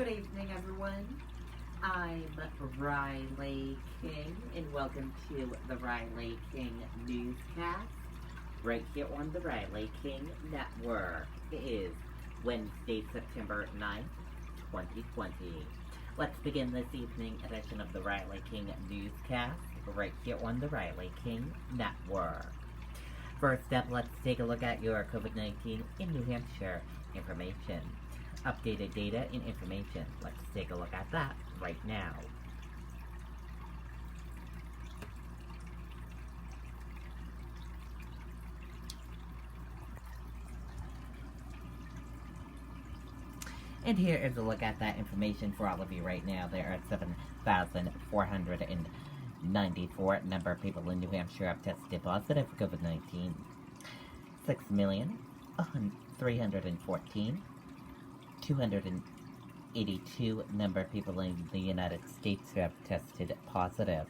Good evening, everyone. I'm Riley King, and welcome to the Riley King Newscast, right here on the Riley King Network. It is Wednesday, September 9th, 2020. Let's begin this evening edition of the Riley King Newscast, right here on the Riley King Network. First up, let's take a look at your COVID-19 in New Hampshire information. Updated data and information. Let's take a look at that right now. And here is a look at that information for all of you right now. There are 7,494 number of people in New Hampshire have tested positive for COVID-19. 6,314,282 number of people in the United States who have tested positive.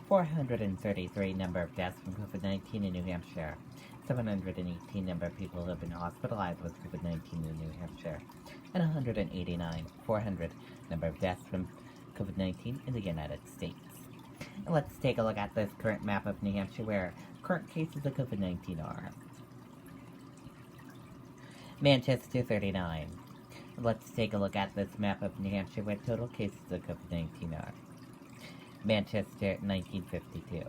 433 number of deaths from COVID-19 in New Hampshire. 718 number of people who have been hospitalized with COVID-19 in New Hampshire. And 400 number of deaths from COVID-19 in the United States. And let's take a look at this current map of New Hampshire where current cases of COVID-19 are. Manchester, 39. Let's take a look at this map of New Hampshire where total cases of COVID-19 are. Manchester, 1952.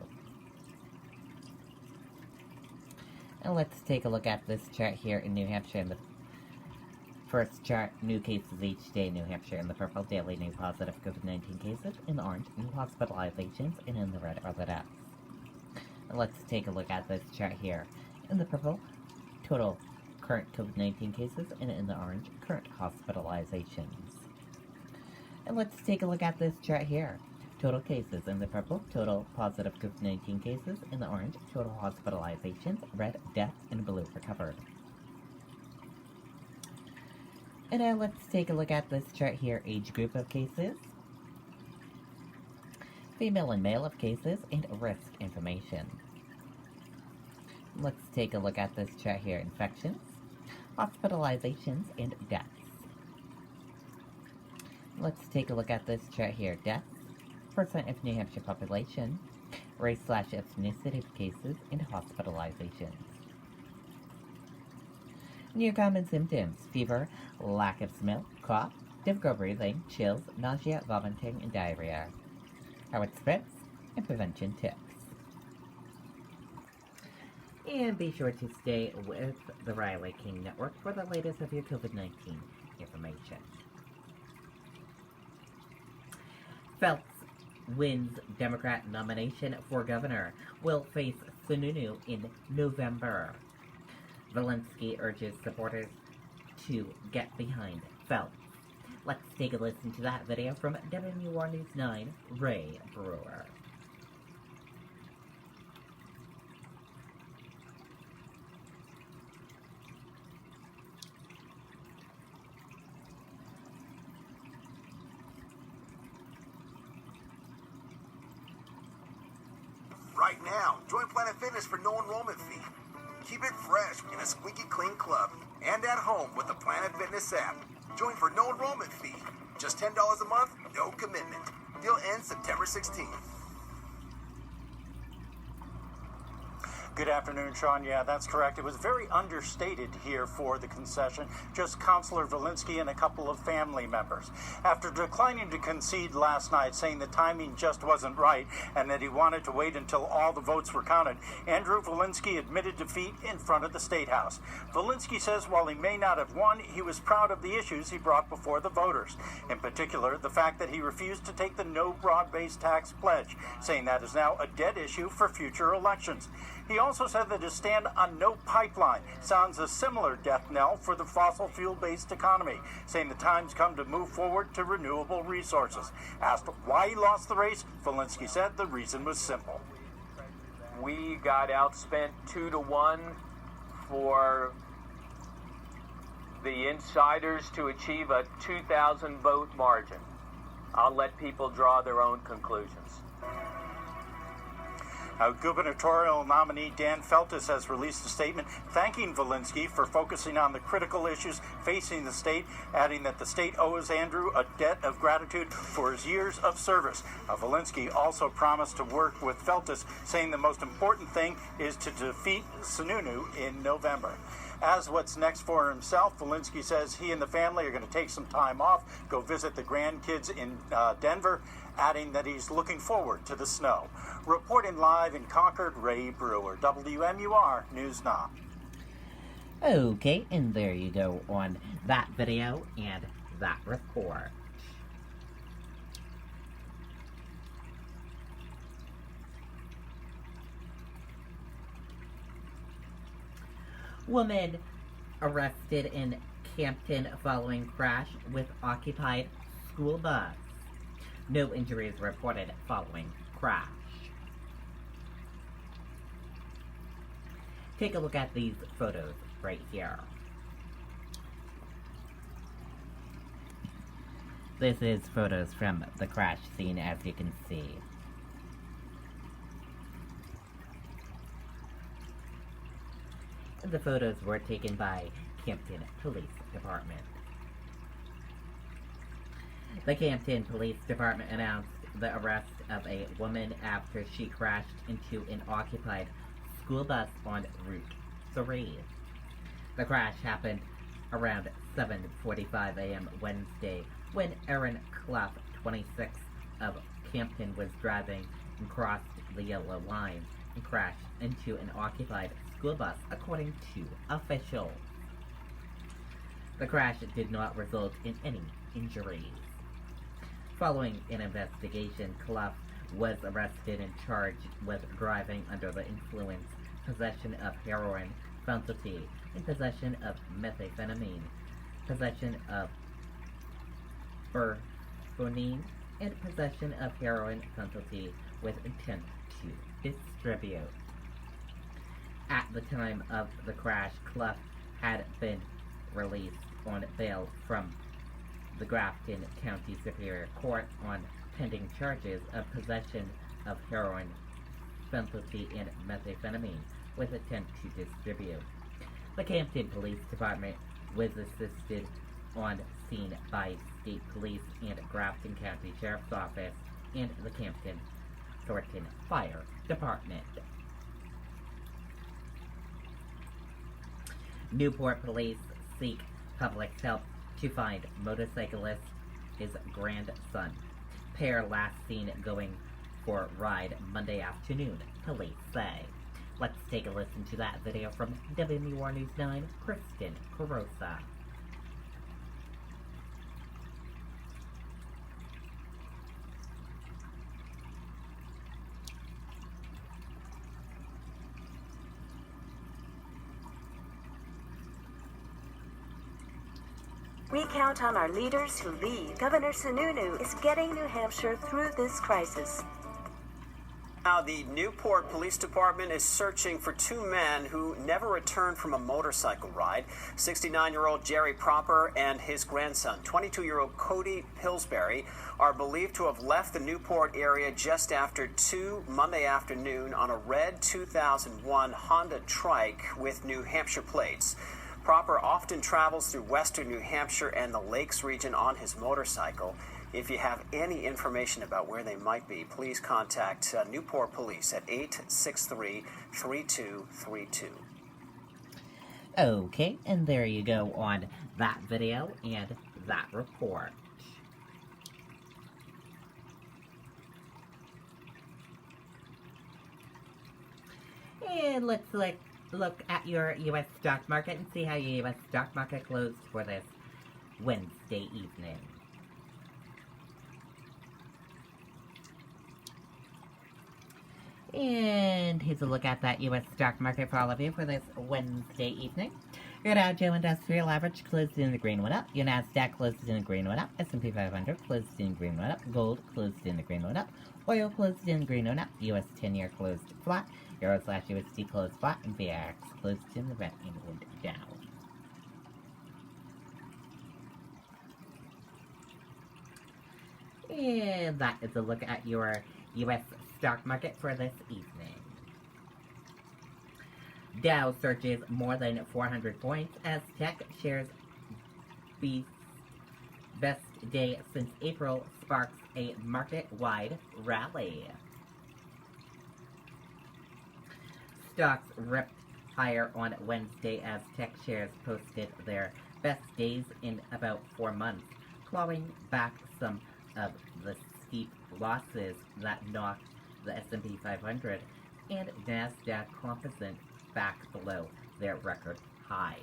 And let's take a look at this chart here in New Hampshire. In the first chart, new cases each day in New Hampshire. In the purple, daily new positive COVID-19 cases. In the orange, new hospitalizations. And in the red are the deaths. And let's take a look at this chart here. In the purple, total current COVID-19 cases. And in the orange, current hospitalizations. And let's take a look at this chart here. Total cases in the purple, total positive COVID-19 cases. In the orange, total hospitalizations. Red, deaths, and blue recovered. And now let's take a look at this chart here. Age group of cases, female and male of cases, and risk information. Let's take a look at this chart here. Infections, hospitalizations, and deaths. Let's take a look at this chart here. Deaths, percent of New Hampshire population, race/ethnicity of cases, and hospitalizations. New common symptoms: fever, lack of smell, cough, difficult breathing, chills, nausea, vomiting, and diarrhea. How it spreads, and prevention tips. And be sure to stay with the Riley King Network for the latest of your COVID-19 information. Phelps wins Democrat nomination for governor, will face Sununu in November. Zelensky urges supporters to get behind Phelps. Let's take a listen to that video from WR News 9, Ray Brewer. Right now, join Planet Fitness for no enrollment fee. Keep it fresh in a squeaky clean club and at home with the Planet Fitness app. Join for no enrollment fee. Just $10 a month, no commitment. Deal ends September 16th. Good afternoon, Sean. Yeah, that's correct. It was very understated here for the concession. Just Councilor Walensky and a couple of family members. After declining to concede last night, saying the timing just wasn't right and that he wanted to wait until all the votes were counted, Andrew Walensky admitted defeat in front of the State House. Walensky says while he may not have won, he was proud of the issues he brought before the voters. In particular, the fact that he refused to take the no broad-based tax pledge, saying that is now a dead issue for future elections. He also said that his stand on no pipeline sounds a similar death knell for the fossil fuel-based economy, saying the time's come to move forward to renewable resources. Asked why he lost the race, Walensky said the reason was simple. We got outspent 2-1 for the insiders to achieve a 2,000 vote margin. I'll let people draw their own conclusions. Gubernatorial nominee Dan Feltus has released a statement thanking Volinsky for focusing on the critical issues facing the state, adding that the state owes Andrew a debt of gratitude for his years of service. Volinsky also promised to work with Feltus, saying the most important thing is to defeat Sununu in November. As what's next for himself, Volinsky says he and the family are going to take some time off, go visit the grandkids in Denver, adding that he's looking forward to the snow. Reporting live in Concord, Ray Brewer, WMUR News Now. Okay, and there you go on that video and that report. Woman arrested in Campton following crash with occupied school bus. No injuries reported following crash. Take a look at these photos right here. This is photos from the crash scene, as you can see. The photos were taken by Campton Police Department. The Campton Police Department announced the arrest of a woman after she crashed into an occupied school bus on Route 3. The crash happened around 7:45 a.m. Wednesday when Erin Clough, 26, of Campton, was driving and crossed the yellow line and crashed into an occupied school bus, according to officials. The crash did not result in any injuries. Following an investigation, Clough was arrested and charged with driving under the influence, possession of heroin, quantity, and possession of methamphetamine, possession of burfonine, and possession of heroin quantity with intent to distribute. At the time of the crash, Clough had been released on bail from the Grafton County Superior Court on pending charges of possession of heroin, quantity, and methamphetamine with intent to distribute. The Campton Police Department was assisted on scene by State Police and Grafton County Sheriff's Office and the Campton Thornton Fire Department. Newport Police seek public help to find motorcyclist, his grandson. Pair last seen going for a ride Monday afternoon, police say. Let's take a listen to that video from WMUR News 9, Kristen Carosa. We count on our leaders who lead. Governor Sununu is getting New Hampshire through this crisis. Now, the Newport Police Department is searching for two men who never returned from a motorcycle ride. 69-year-old Jerry Proper and his grandson, 22-year-old Cody Pillsbury, are believed to have left the Newport area just after 2 Monday afternoon on a red 2001 Honda Trike with New Hampshire plates. Proper often travels through western New Hampshire and the Lakes region on his motorcycle. If you have any information about where they might be, please contact Newport Police at 863-3232. Okay, and there you go on that video and that report. And let's look at your U.S. stock market and see how your U.S. stock market closed for this Wednesday evening. And here's a look at that U.S. stock market for all of you for this Wednesday evening. Your Dow Jones Industrial Average closed in the green, went up. Your NASDAQ closed in the green, went up. S&P 500 closed in the green, went up. Gold closed in the green, went up. Oil closed in the green, went up. U.S. 10-year closed flat. Euro/USD closed flat. And VIX closed in the red and went down. And that is a look at your U.S. stock market for this evening. Dow surges more than 400 points as tech shares best day since April sparks a market-wide rally. Stocks ripped higher on Wednesday as tech shares posted their best days in about 4 months, clawing back some of the steep losses that knocked the S&P 500 and Nasdaq Composite back below their record highs.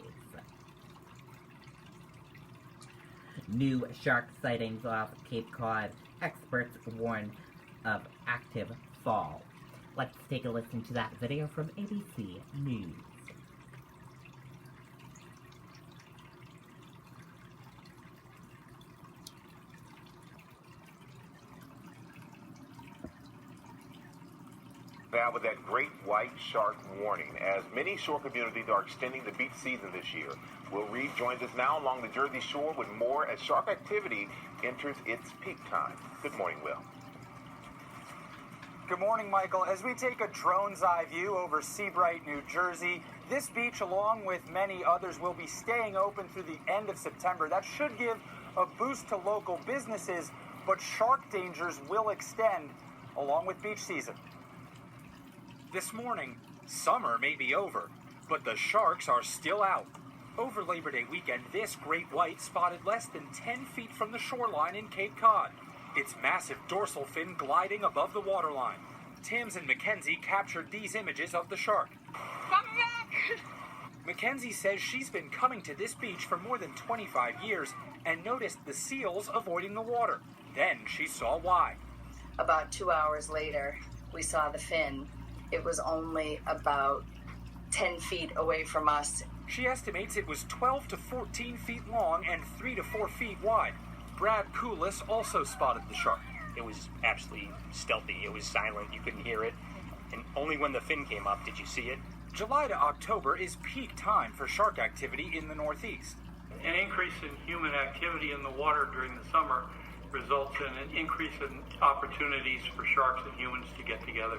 New shark sightings off Cape Cod. Experts warn of active fall. Let's take a listen to that video from ABC News. Now with that great white shark warning, as many shore communities are extending the beach season this year. Will Reed joins us now along the Jersey Shore with more as shark activity enters its peak time. Good morning, Will. Good morning, Michael. As we take a drone's eye view over Seabright, New Jersey, this beach, along with many others, will be staying open through the end of September. That should give a boost to local businesses, but shark dangers will extend along with beach season. This morning, summer may be over, but the sharks are still out. Over Labor Day weekend, this great white spotted less than 10 feet from the shoreline in Cape Cod. Its massive dorsal fin gliding above the waterline. Timms and Mackenzie captured these images of the shark. Come back! Mackenzie says she's been coming to this beach for more than 25 years and noticed the seals avoiding the water. Then she saw why. About 2 hours later, we saw the fin. It was only about 10 feet away from us. She estimates it was 12 to 14 feet long and 3 to 4 feet wide. Brad Koulis also spotted the shark. It was absolutely stealthy. It was silent. You couldn't hear it. And only when the fin came up did you see it. July to October is peak time for shark activity in the Northeast. An increase in human activity in the water during the summer results in an increase in opportunities for sharks and humans to get together.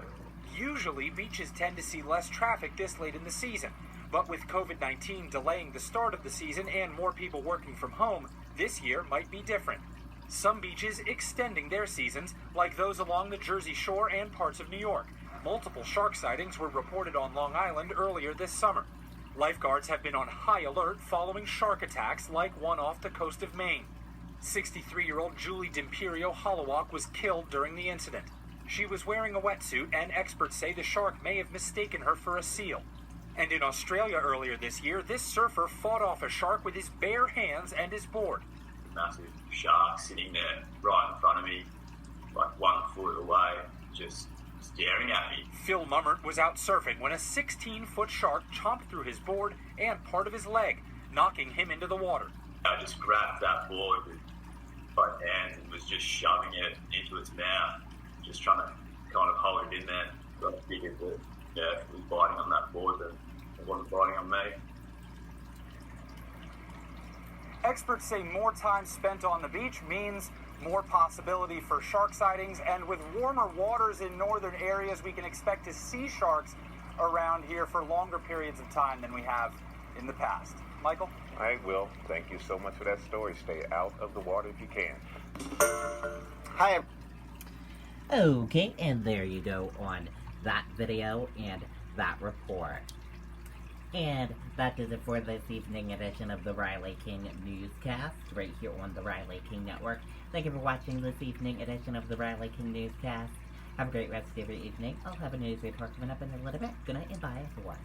Usually, beaches tend to see less traffic this late in the season. But with COVID-19 delaying the start of the season and more people working from home, this year might be different. Some beaches extending their seasons, like those along the Jersey Shore and parts of New York. Multiple shark sightings were reported on Long Island earlier this summer. Lifeguards have been on high alert following shark attacks like one off the coast of Maine. 63-year-old Julie D'Imperio Hollowalk was killed during the incident. She was wearing a wetsuit, and experts say the shark may have mistaken her for a seal. And in Australia earlier this year, this surfer fought off a shark with his bare hands and his board. Massive shark sitting there right in front of me, like 1 foot away, just staring at me. Phil Mummert was out surfing when a 16-foot shark chomped through his board and part of his leg, knocking him into the water. I just grabbed that board with both hands and was just shoving it into its mouth, just trying to kind of hold it in there. So I figured that, yeah, if it was biting on that board, then it wasn't biting on me. Experts say more time spent on the beach means more possibility for shark sightings, and with warmer waters in northern areas, we can expect to see sharks around here for longer periods of time than we have in the past. Michael? All right, Will, thank you so much for that story. Stay out of the water if you can. Hi. Okay, and there you go on that video and that report. And that does it for this evening edition of the Riley King Newscast, right here on the Riley King Network. Thank you for watching this evening edition of the Riley King Newscast. Have a great rest of your evening. I'll have a news report coming up in a little bit. Good night and bye, everyone.